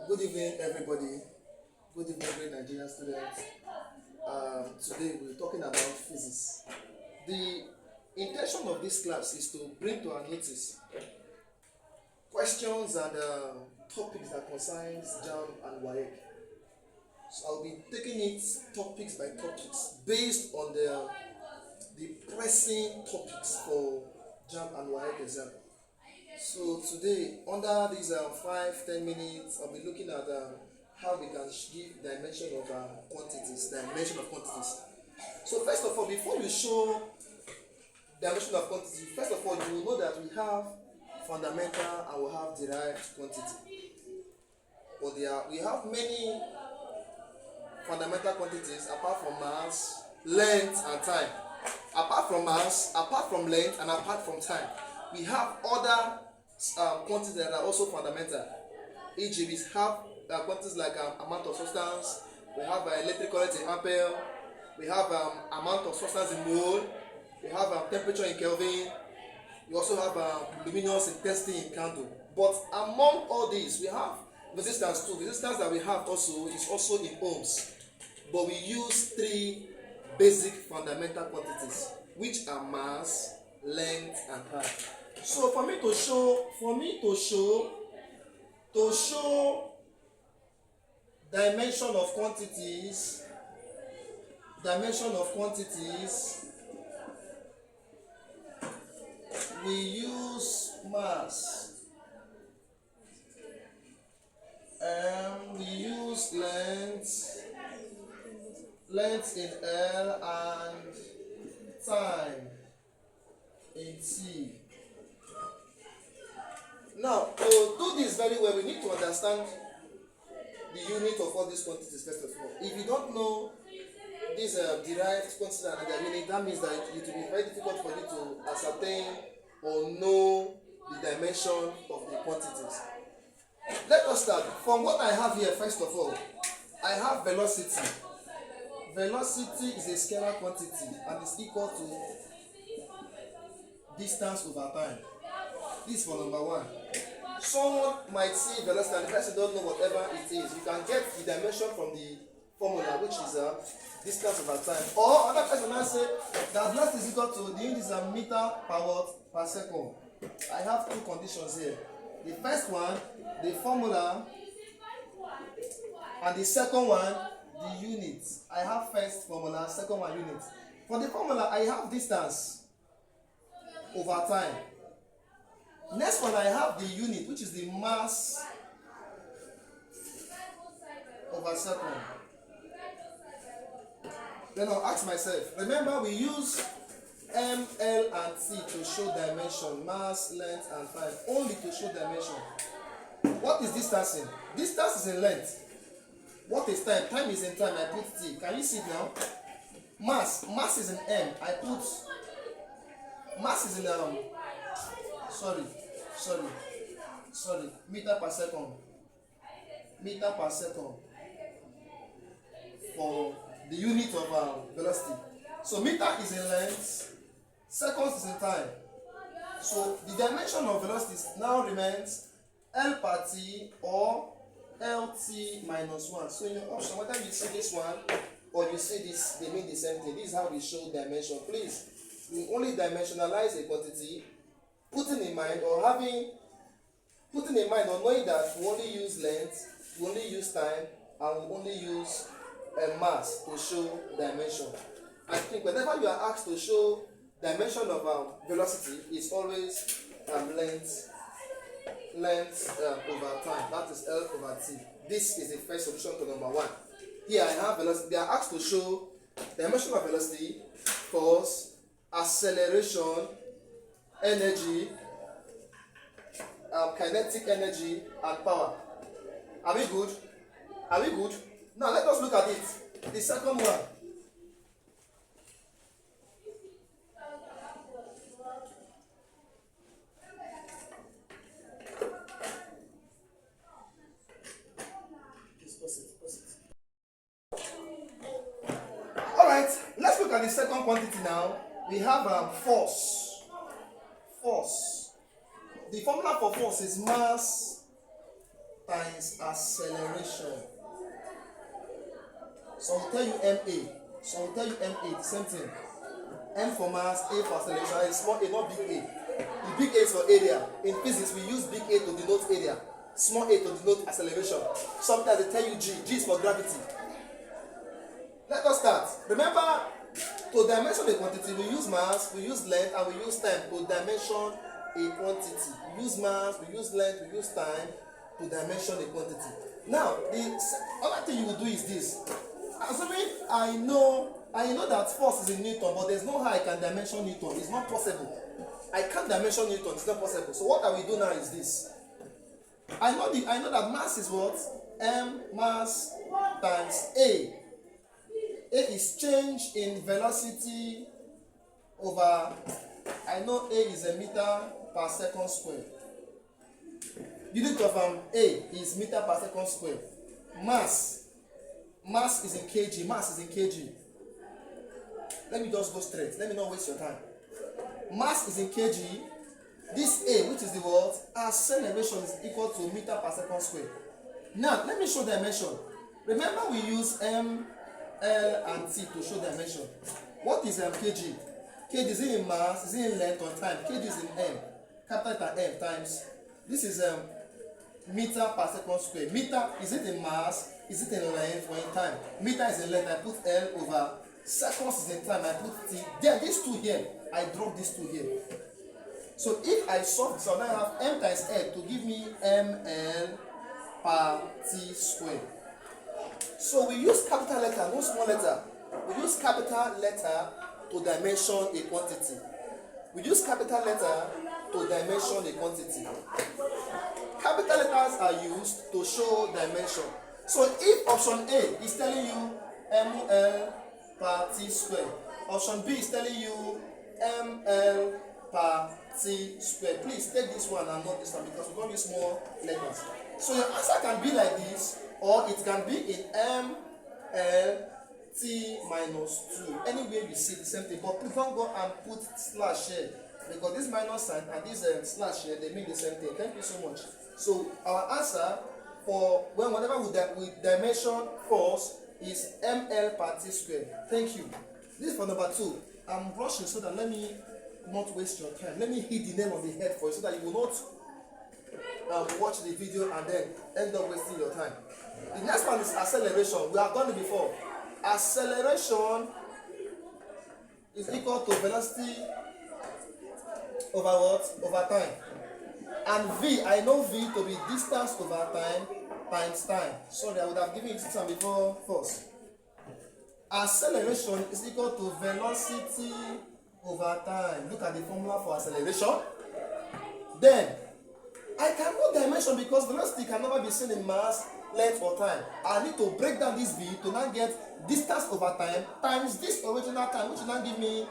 Good evening, everybody. Good evening, great Nigerian students. Today we're talking about physics. The intention of this class is to bring to our notice questions and topics that concerns JAMB and WAEC. So I'll be taking it topics by topics based on the pressing topics for JAMB and WAEC exam. So today, under these 5-10 minutes, I'll be looking at how we can give dimension of quantities. So first of all, before you show dimension of quantity, first of all, you will know that we have fundamental and we have derived quantity. But we have many fundamental quantities apart from mass, length, and time. Apart from mass, apart from length, and apart from time, we have other quantities that are also fundamental. E.g., we have quantities like amount of substance, we have electric current in ampere, we have amount of substance in mole, we have temperature in Kelvin, we also have luminous intensity in candle. But among all these, we have resistance too. Resistance that we have also is also in ohms. But we use three basic fundamental quantities, which are mass, length, and time. So for me to show dimension of quantities, we use mass, we use length in L, and time in T. Now, to do this very well, we need to understand the unit of all these quantities first of all. If you don't know these derived quantities and their unit, that means that it will be very difficult for you to ascertain or know the dimension of the quantities. Let us start. From what I have here, first of all, I have velocity. Velocity is a scalar quantity and is equal to distance over time. This is for number one. Someone might see velocity and the person don't know whatever it is. You can get the dimension from the formula, which is distance over time. Or other person might say that velocity is equal to the unit is a meter per watt per second. I have two conditions here. The first one, the formula, and the second one, the unit. I have first formula, second one unit. For the formula, I have distance over time. Next one, I have the unit, which is the mass over second. Then I'll ask myself, remember we use M, L, and T to show dimension, mass, length, and time, only to show dimension. What is distance in? Distance is in length. What is time? Time is in time, I put T. Can you see it now? Mass is in M, I put, mass is in meter per second for the unit of velocity. So meter is in length, seconds is in time. So the dimension of velocity now remains L per T or LT minus 1. So in your option, whether you see this one or you see this, they mean the same thing. This is how we show dimension. Please, we only dimensionalize a quantity, putting in mind or knowing that we only use length, we only use time, and we only use mass to show dimension. I think whenever you are asked to show dimension of velocity, it's always length over time. That is L over T. This is the first solution to number one. Here I have velocity. They are asked to show dimension of velocity, force, acceleration, energy, kinetic energy, and power. Are we good? Now let us look at it. The second one. Alright, let's look at the second quantity now. We have force. The formula for force is mass times times acceleration. So I'll tell you MA. So I'll tell you MA, the same thing. M for mass, A for acceleration, and small a, not big A. The big A is for area. In physics, we use big A to denote area, small a to denote acceleration. Sometimes they tell you G. G is for gravity. Let us start. Remember, to dimension a quantity, we use mass, we use length, and we use time to dimension a quantity. We use mass, we use length, we use time to dimension a quantity. Now, the other thing you will do is this. Assuming I know that force is in Newton, but there's no how I can dimension Newton. It's not possible. I can't dimension Newton. It's not possible. So what I will do now is this. I know that mass is what? M mass times A. A is change in velocity over, I know A is a meter per second square. Unit of A is meter per second square. Mass is in kg. Mass is in kg. Let me just go straight. Let me not waste your time. Mass is in kg. This A, which is the what? Acceleration is equal to meter per second square. Now, let me show dimension. Remember, we use M, L, and T to show dimension. What is kg? Kg is in mass, is in length or time. Kg is in M. Capital letter M times. This is meter per second square. Meter, is it in mass? Is it in length or in time? Meter is in length, I put L over. Seconds is in time, I put T. There, these two here, I drop these two here. So if I solve this, I have M times L to give me ML per T square. So we use capital letter, no small letter. We use capital letter to dimension a quantity. We use capital letter to dimension a quantity. Capital letters are used to show dimension. So if option A is telling you ML per T square, option B is telling you ML per T square. Please take this one and not this one because we're going to use more letters. So your answer can be like this, or it can be in ML T minus 2. Anyway, you see the same thing, but please don't go and put slash here because this minus sign and this slash here, they mean the same thing. Thank you so much. So our answer for whenever we dimension force is ML per T square. Thank you. This is for number 2. I'm rushing so that let me not waste your time. Let me hit the name of the head for you so that you will not watch the video and then end up wasting your time. The next one is acceleration. We have done it before. Acceleration is equal to velocity over what? Over time. And V, I know V to be distance over time times time. Sorry, I would have given you this one before first. Acceleration is equal to velocity over time. Look at the formula for acceleration. Then, I cannot dimension because velocity can never be seen in mass, length, or time. I need to break down this V to now get distance over time times this original time, which will now give me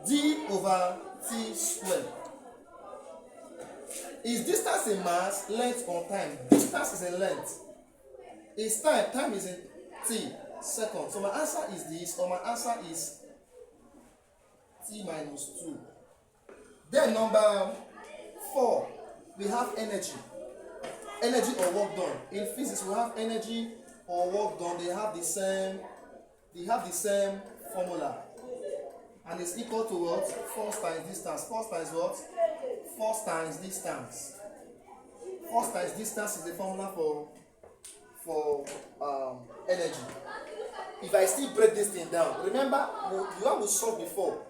d over t squared. Is distance in mass, length, or time? Distance is in length. Is time? Time is in t seconds. So my answer is this, or my answer is t minus 2. Then number 4, we have energy. Energy or work done. In physics, we have energy or work done. They have the same formula. And it's equal to what? Force times distance. Force times what? Force times distance. Force times distance is the formula for energy. If I still break this thing down, remember you have to solve before.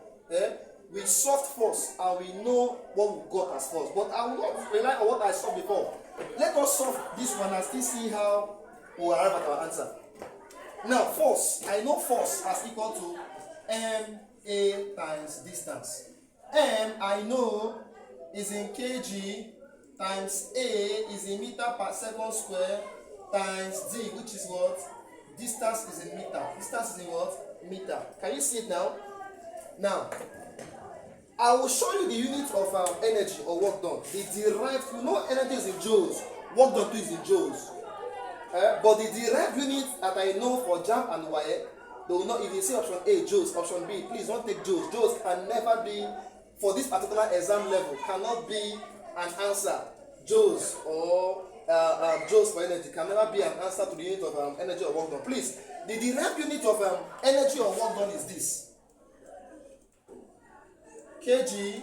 We solved force and we know what we got as force. But I will not rely on what I solved before. Let us solve this one and still see how we will arrive at our answer. Now, force. I know force as equal to ma times distance. M, I know, is in kg times a is in meter per second square times d, which is what? Distance is in meter. Distance is in what? Meter. Can you see it now? Now, I will show you the unit of energy or work done. The derived, you know, energy is in joules. Work done too is in joules. But the derived unit that I know for jump and wire, they will not. If you see option A, joules, option B, please don't take joules. Joules can never be, for this particular exam level, cannot be an answer. Joules or joules for energy can never be an answer to the unit of energy or work done. Please, the derived unit of energy or work done is this. kg,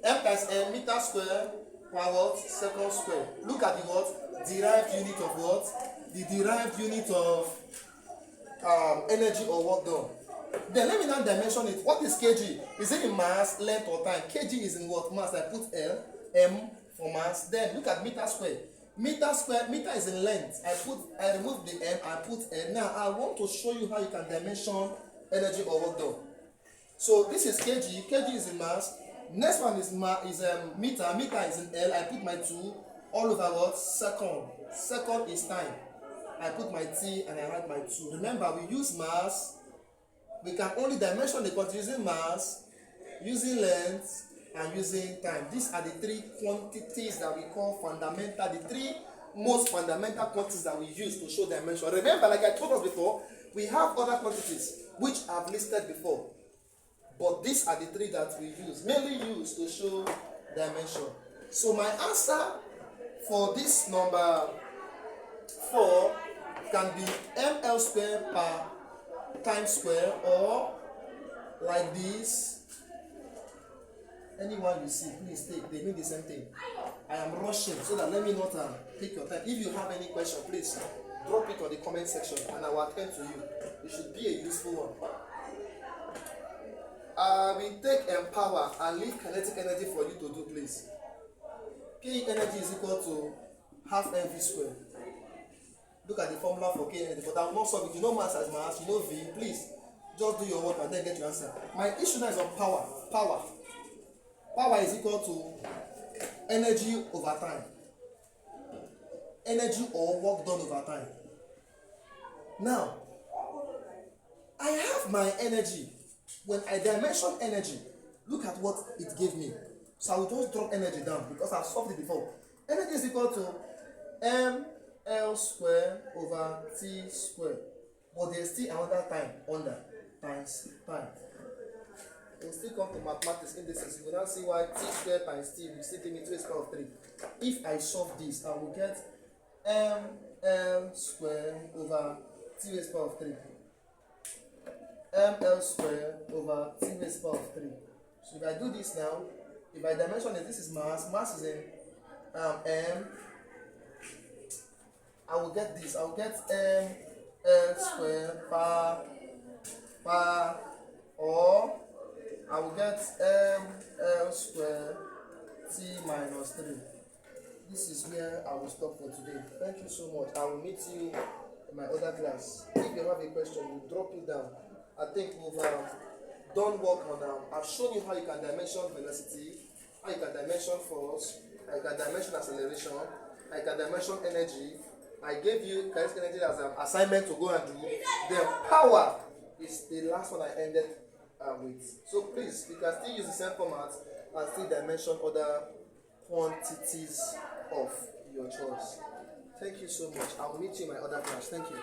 m times m, meter square per what? Second square. Look at the what? Derived unit of what? The derived unit of energy or work done. Then let me now dimension it. What is kg? Is it in mass, length, or time? Kg is in what? Mass. I put L, m for mass. Then look at meter square. Meter square, meter is in length. I remove the m, I put L. Now I want to show you how you can dimension energy or work done. So this is kg. Kg is in mass. Next one is meter. Meter is in L. I put my 2 all over what? Second. Second is time. I put my t and I write my 2. Remember, we use mass. We can only dimension the quantity using mass, using length, and using time. These are the 3 quantities that we call fundamental, the 3 most fundamental quantities that we use to show dimension. Remember, like I told us before, we have other quantities which I've listed before. But these are the 3 that we use, mainly used to show dimension. So my answer for this number 4 can be ml square per time square, or like this. Anyone you see, please take. They mean the same thing. I am rushing so that let me not take your time. If you have any question, please drop it on the comment section and I will attend to you. It should be a useful one. We take empower and leave kinetic energy for you to do, please. K energy is equal to half mv square. Look at the formula for K energy, but I will not solve it. You know mass as mass, you know V. Please just do your work and then get your answer. My issue now is on power. Power is equal to energy over time. Energy or work done over time. Now, I have my energy. When I dimension energy, look at what it gave me. So I will just drop energy down because I've solved it before. Energy is equal to ml square over t square. But there's still another time under times time. We'll still come to mathematics indices. You will now see why t square times t will still give me 2 to the power of 3. If I solve this, I will get ml square over t to the power of 3. ml square over t to the power of 3. So if I do this now, if I dimension it, this is mass. Mass is in m. I will get this. I will get ml square per, or I will get ml square t minus 3. This is where I will stop for today. Thank you so much. I will meet you in my other class. If you have a question, you drop it down. I think we've done work on I've shown you how you can dimension velocity, how you can dimension force, how you can dimension acceleration, how you can dimension energy. I gave you kinetic energy as an assignment to go and do. Then power is the last one I ended with. So please, you can still use the same format and still dimension other quantities of your choice. Thank you so much. I will meet you in my other class. Thank you.